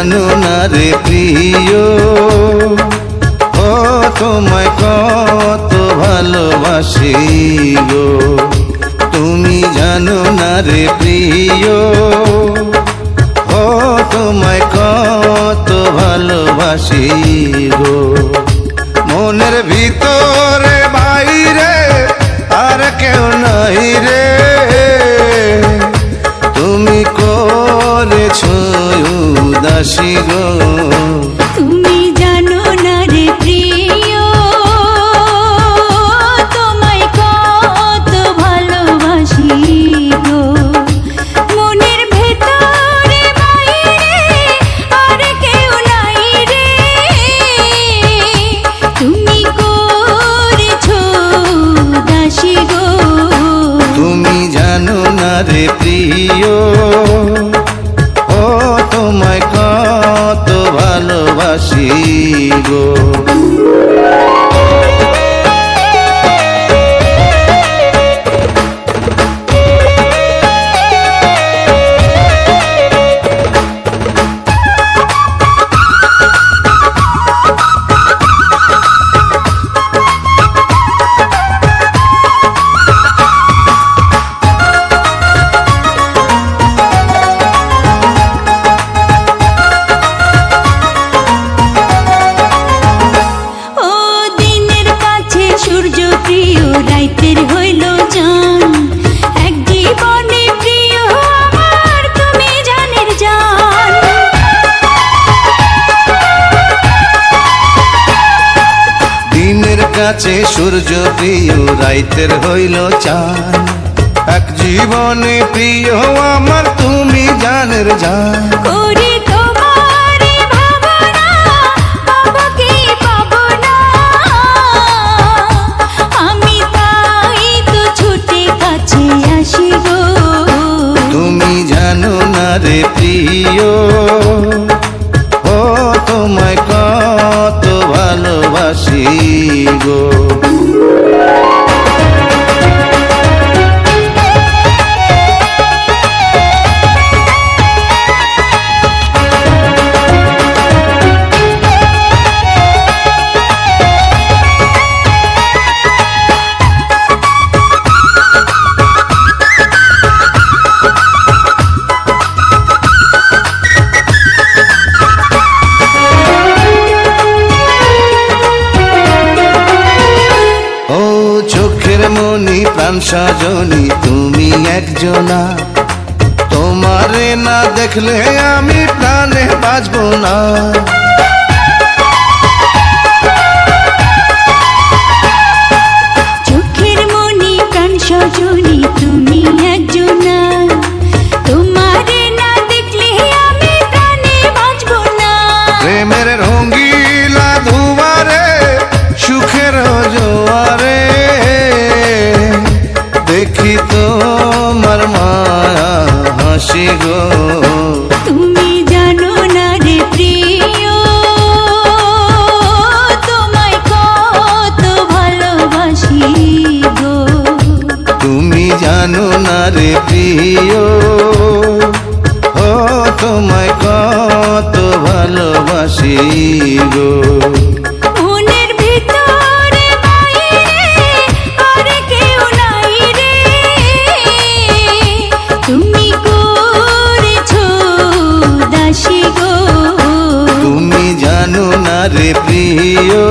জানো না রে প্রিয়, ও তোমায় কত ভালোবাসি গো। তুমি জানো না রে প্রিয়, ও তোমায় কত ভালোবাসি গো। মনের ভিতরে বাইরে আর কেউ নাই রে, তুমি করেছো উদাসী গো। তুমি জানো না রে প্রিয়, তোমায় কত ভালোবাসি গো। মনের ভেতরে বাইরে আর কেউ নাই রে, তুমি করেছো উদাসী গো। তুমি জানো না রে প্রিয়, ও তোমায় কত ভালোবাসি গো। প্রিয় রাইতের হইল জান, এক জীবনে প্রিয় আমার তুমি জানের জান। দিনের কাছে সূর্য প্রিয় রাইতের হইল চাঁদ, এক জীবনে প্রিয় আমার তুমি জানের জান। করি তোমারই ভাবনা, বাবাকে পাবো না, আমি তাই তো ছুটে কাছে আসি গো। তুমি জানো না রে প্রিয়, ও তোমায় কত ভালোবাসি গো। চোখের মনি প্রাণ সজনী তুমি একজনা, তোমারে না দেখলে আমি প্রাণে বাঁচবো না। চোখের মনি প্রাণ সজনী তুমি একজনা, তোমারে না দেখলে আমি প্রাণে বাঁচবো না। প্রেমের রঙ্গিলা দুয়ারে সুখের জোয়ারে, দেখি তোমার মায়া হাসি গো। তুমি জানো না রে প্রিয়, তোমায় কত ভালোবাসি গো। তুমি জানো না রে প্রিয়, ও তোমায় কত ভালোবাসি গো। মনের ভিতরে বাইরে আর কেউ নাই রে, তুমি করেছো উদাসী গো। তুমি জানো না রে প্রিয়,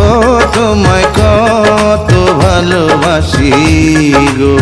ও তোমায় কত ভালোবাসি গো।